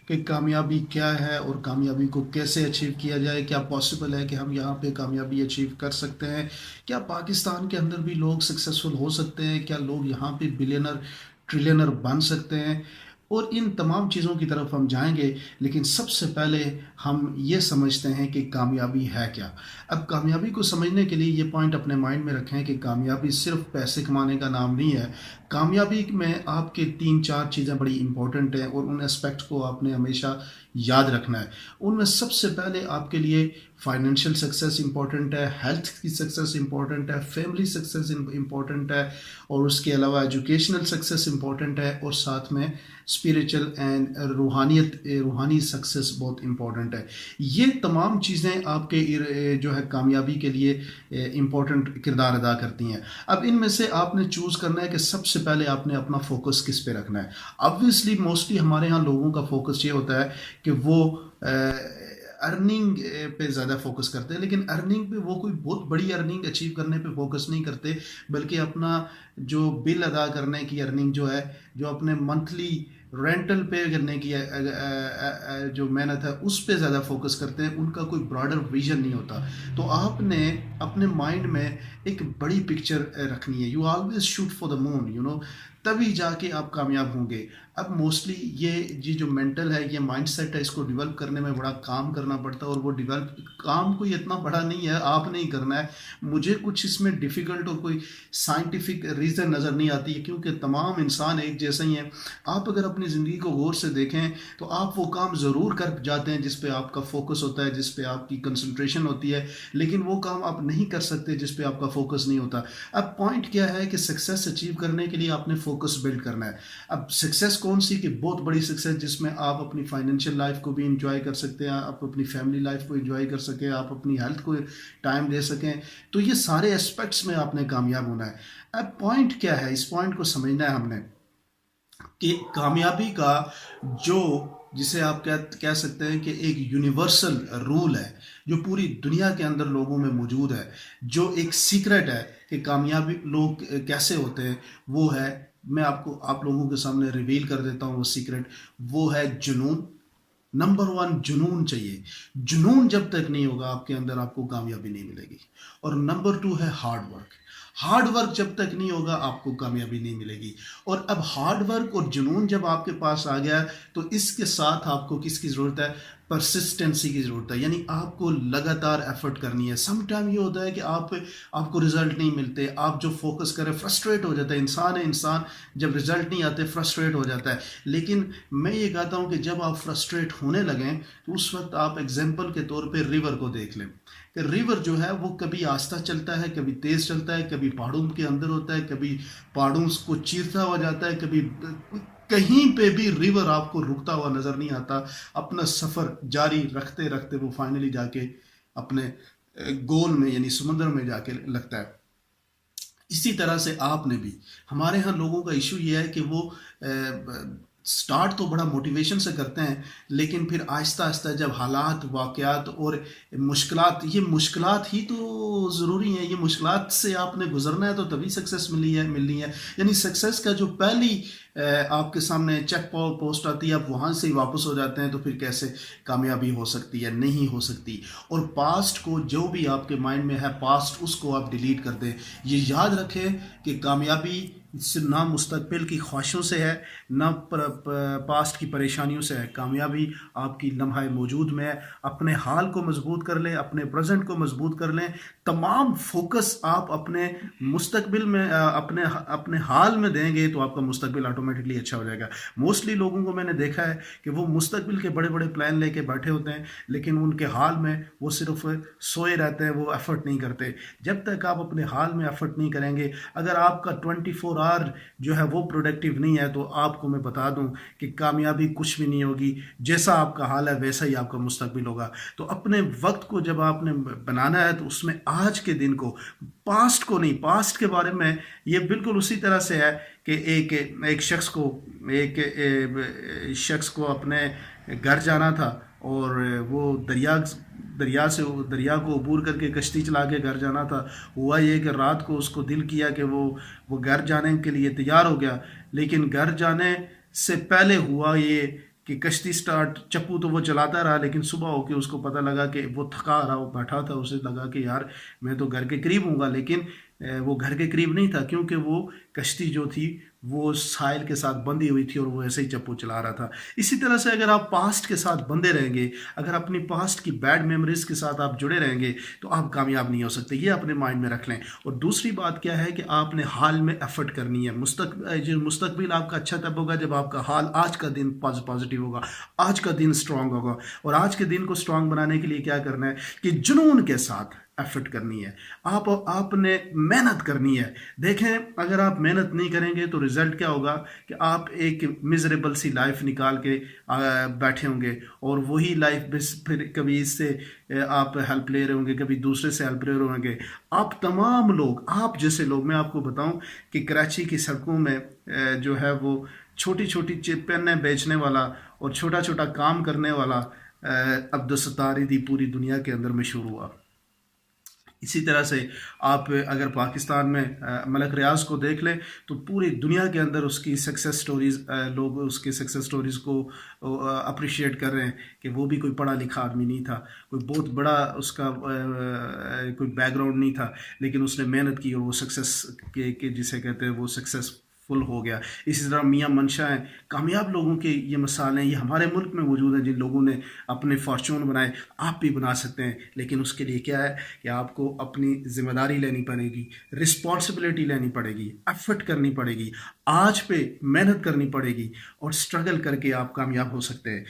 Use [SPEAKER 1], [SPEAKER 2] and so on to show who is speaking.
[SPEAKER 1] کہ کامیابی کیا ہے اور کامیابی کو کیسے اچیو کیا جائے. کیا پاسبل ہے کہ ہم یہاں پہ کامیابی اچیو کر سکتے ہیں؟ کیا پاکستان کے اندر بھی لوگ سکسیزفل ہو سکتے ہیں؟ کیا لوگ یہاں پہ بلینر ٹریلینر بن سکتے ہیں؟ اور ان تمام چیزوں کی طرف ہم جائیں گے. لیکن سب سے پہلے ہم یہ سمجھتے ہیں کہ کامیابی ہے کیا. اب کامیابی کو سمجھنے کے لیے یہ پوائنٹ اپنے مائنڈ میں رکھیں کہ کامیابی صرف پیسے کمانے کا نام نہیں ہے. کامیابی میں آپ کے 3-4 چیزیں بڑی امپورٹنٹ ہیں اور ان اسپیکٹ کو آپ نے ہمیشہ یاد رکھنا ہے. ان میں سب سے پہلے آپ کے لیے فائنینشیل سکسیس امپورٹنٹ ہے، ہیلتھ کی سکسیس امپورٹنٹ ہے، فیملی سکسیس امپورٹنٹ ہے، اور اس کے علاوہ ایجوکیشنل سکسیس امپورٹنٹ ہے، اور ساتھ میں اسپریچل اینڈ روحانی سکسیس بہت امپورٹنٹ ہے. یہ تمام چیزیں آپ کے جو ہے کامیابی کے لیے امپورٹنٹ کردار ادا کرتی ہیں. اب ان میں سے آپ نے چوز کرنا ہے کہ سب سے پہلے آپ نے اپنا فوکس کس پہ رکھنا ہے. آبویسلی موسٹلی ہمارے ہاں لوگوں کا فوکس یہ ہوتا ہے کہ وہ ارننگ پہ زیادہ فوکس کرتے ہیں، لیکن ارننگ پہ وہ کوئی بہت بڑی ارننگ اچیو کرنے پہ فوکس نہیں کرتے، بلکہ اپنا جو بل ادا کرنے کی ارننگ جو ہے، جو اپنے منتھلی رینٹل پے کرنے کی جو محنت ہے اس پہ زیادہ فوکس کرتے ہیں. ان کا کوئی براڈر ویژن نہیں ہوتا. تو آپ نے اپنے مائنڈ میں ایک بڑی پکچر رکھنی ہے. You always shoot for the moon, تبھی جا کے آپ کامیاب ہوں گے. اب موسٹلی یہ جو مینٹل ہے، یہ مائنڈ سیٹ ہے، اس کو ڈیولپ کرنے میں بڑا کام کرنا پڑتا ہے. اور وہ ڈیولپ کام کوئی اتنا بڑا نہیں ہے، آپ نہیں کرنا ہے. مجھے کچھ اس میں ڈیفیکلٹ اور کوئی سائنٹیفک ریزن نظر نہیں آتی ہے، کیونکہ تمام انسان ایک جیسے ہی ہیں. آپ اگر اپنی زندگی کو غور سے دیکھیں تو آپ وہ کام ضرور کر جاتے ہیں جس پہ آپ کا فوکس ہوتا ہے، جس پہ آپ کی کنسنٹریشن ہوتی ہے، لیکن وہ کام آپ نہیں کر سکتے جس پہ آپ کا فوکس نہیں ہوتا. اب پوائنٹ کیا ہے کہ سکسیس اچیو کرنے کے لیے آپ نے فوکس بلڈ کرنا ہے. اب سکسیس کون سی؟ کہ بہت بڑی سکسیس جس میں آپ اپنی فائنینشیل لائف کو بھی انجوائے کر سکتے ہیں، آپ اپنی فیملی لائف کو انجوائے کر سکیں، آپ اپنی ہیلتھ کو ٹائم دے سکیں. تو یہ سارے اسپیکٹس میں آپ نے کامیاب ہونا ہے. اب پوائنٹ کیا ہے؟ اس پوائنٹ کو سمجھنا ہے ہم نے کہ کامیابی کا جو جسے آپ کہہ سکتے ہیں کہ ایک یونیورسل رول ہے جو پوری دنیا کے اندر لوگوں میں موجود ہے، جو ایک سیکرٹ ہے کہ کامیابی لوگ کیسے ہوتے ہیں، وہ ہے، میں آپ لوگوں کے سامنے ریویل کر دیتا ہوں وہ سیکرٹ. وہ ہے جنون. نمبر 1 جنون چاہیے. جنون جب تک نہیں ہوگا آپ کے اندر، آپ کو کامیابی نہیں ملے گی. اور نمبر 2 ہے ہارڈ ورک. ہارڈ ورک جب تک نہیں ہوگا آپ کو کامیابی نہیں ملے گی. اور اب ہارڈ ورک اور جنون جب آپ کے پاس آ گیا تو اس کے ساتھ آپ کو کس کی ضرورت ہے؟ پرسسٹنسی کی ضرورت ہے. یعنی آپ کو لگاتار ایفرٹ کرنی ہے. سم ٹائم یہ ہوتا ہے کہ آپ کو رزلٹ نہیں ملتے، آپ جو فوکس کریں فرسٹریٹ ہو جاتا ہے. انسان جب رزلٹ نہیں آتے فرسٹریٹ ہو جاتا ہے. لیکن میں یہ کہتا ہوں کہ جب آپ فرسٹریٹ ہونے لگیں تو اس وقت آپ ایگزامپل کے طور پہ ریور کو دیکھ لیں کہ ریور جو ہے وہ کبھی آہستہ چلتا ہے، کبھی تیز چلتا ہے، کبھی پہاڑوں کے اندر ہوتا ہے، کبھی پہاڑوں کو چیرتا ہوا جاتا ہے، کبھی کہیں پہ بھی ریور آپ کو رکتا ہوا نظر نہیں آتا. اپنا سفر جاری رکھتے رکھتے وہ فائنلی جا کے اپنے گول میں یعنی سمندر میں جا کے لگتا ہے. اسی طرح سے آپ نے بھی، ہمارے ہاں لوگوں کا ایشو یہ ہے کہ وہ سٹارٹ تو بڑا موٹیویشن سے کرتے ہیں، لیکن پھر آہستہ آہستہ جب حالات، واقعات اور یہ مشکلات ہی تو ضروری ہیں. یہ مشکلات سے آپ نے گزرنا ہے تو تبھی سکسیس ملنی ہے. یعنی سکسیس کا جو پہلی آپ کے سامنے چیک پوسٹ آتی ہے، آپ وہاں سے ہی واپس ہو جاتے ہیں، تو پھر کیسے کامیابی ہو سکتی ہے؟ نہیں ہو سکتی. اور پاسٹ کو، جو بھی آپ کے مائنڈ میں ہے پاسٹ، اس کو آپ ڈیلیٹ کر دیں. یہ یاد رکھیں کہ کامیابی نہ مستقبل کی خواہشوں سے ہے، نہ پاسٹ کی پریشانیوں سے ہے. کامیابی آپ کی لمحہ موجود میں ہے. اپنے حال کو مضبوط کر لیں، اپنے پریزنٹ کو مضبوط کر لیں. تمام فوکس آپ اپنے مستقبل میں، اپنے حال میں دیں گے تو آپ کا مستقبل آٹومیٹکلی اچھا ہو جائے گا. موسٹلی لوگوں کو میں نے دیکھا ہے کہ وہ مستقبل کے بڑے بڑے پلان لے کے بیٹھے ہوتے ہیں، لیکن ان کے حال میں وہ صرف سوئے رہتے ہیں، وہ ایفرٹ نہیں کرتے. جب تک آپ اپنے حال میں ایفرٹ نہیں کریں گے، اگر آپ کا 24 آور جو ہے وہ پروڈکٹیو نہیں ہے، تو آپ کو میں بتا دوں کہ کامیابی کچھ بھی نہیں ہوگی. جیسا آپ کا حال ہے ویسا ہی آپ کا مستقبل ہوگا. تو اپنے وقت کو جب آپ نے بنانا ہے تو اس میں آج کے دن کو، پاسٹ کو نہیں. پاسٹ کے بارے میں یہ بالکل اسی طرح سے ہے کہ ایک شخص کو اپنے گھر جانا تھا، اور وہ دریا کو عبور کر کے کشتی چلا کے گھر جانا تھا. ہوا یہ کہ رات کو اس کو دل کیا کہ وہ گھر جانے کے لیے تیار ہو گیا، لیکن گھر جانے سے پہلے ہوا یہ کہ کشتی سٹارٹ چپو تو وہ چلاتا رہا، لیکن صبح ہو کے اس کو پتہ لگا کہ وہ تھکا رہا، وہ بیٹھا تھا، اسے لگا کہ یار میں تو گھر کے قریب ہوں گا، لیکن وہ گھر کے قریب نہیں تھا، کیونکہ وہ کشتی جو تھی وہ ساحل کے ساتھ بندھی ہوئی تھی اور وہ ایسے ہی چپو چلا رہا تھا۔ اسی طرح سے اگر آپ پاسٹ کے ساتھ بندھے رہیں گے، اگر اپنی پاسٹ کی بیڈ میموریز کے ساتھ آپ جڑے رہیں گے تو آپ کامیاب نہیں ہو سکتے، یہ اپنے مائنڈ میں رکھ لیں۔ اور دوسری بات کیا ہے کہ آپ نے حال میں ایفرٹ کرنی ہے، مستقبل آپ کا اچھا تب ہوگا جب آپ کا حال آج کا دن پازیٹیو ہوگا، آج کا دن اسٹرانگ ہوگا۔ اور آج کے دن کو اسٹرانگ بنانے کے لیے کیا کرنا ہے کہ جنون کے ساتھ ایفرٹ کرنی ہے، آپ نے محنت کرنی ہے۔ دیکھیں اگر آپ محنت نہیں کریں گے تو رزلٹ کیا ہوگا کہ آپ ایک میزریبل سی لائف نکال کے بیٹھے ہوں گے، اور وہی لائف پھر کبھی اس سے آپ ہیلپ لے رہے ہوں گے، کبھی دوسرے سے ہیلپ لے رہے ہوں گے۔ آپ تمام لوگ، آپ جیسے لوگ، میں آپ کو بتاؤں کہ کراچی کی سڑکوں میں جو ہے وہ چھوٹی چھوٹی پینیں بیچنے والا اور چھوٹا چھوٹا کام کرنے والا عبدالستار دی پوری دنیا کے اندر مشہور ہوا۔ اسی طرح سے آپ اگر پاکستان میں ملک ریاض کو دیکھ لیں تو پوری دنیا کے اندر اس کی سکسیس سٹوریز، لوگ اس کی سکسیس سٹوریز کو اپریشیٹ کر رہے ہیں کہ وہ بھی کوئی پڑھا لکھا آدمی نہیں تھا، کوئی بہت بڑا اس کا کوئی بیک گراؤنڈ نہیں تھا، لیکن اس نے محنت کی اور وہ سکسیس کے جسے کہتے ہیں وہ سکسیس فل ہو گیا۔ اسی طرح میاں منشا ہیں، کامیاب لوگوں کے یہ مثال ہیں، یہ ہمارے ملک میں موجود ہیں جن لوگوں نے اپنے فارچون بنائے، آپ بھی بنا سکتے ہیں، لیکن اس کے لیے کیا ہے کہ آپ کو اپنی ذمہ داری لینی پڑے گی، رسپانسبلٹی لینی پڑے گی، ایفرٹ کرنی پڑے گی، آج پہ محنت کرنی پڑے گی، اور سٹرگل کر کے آپ کامیاب ہو سکتے ہیں۔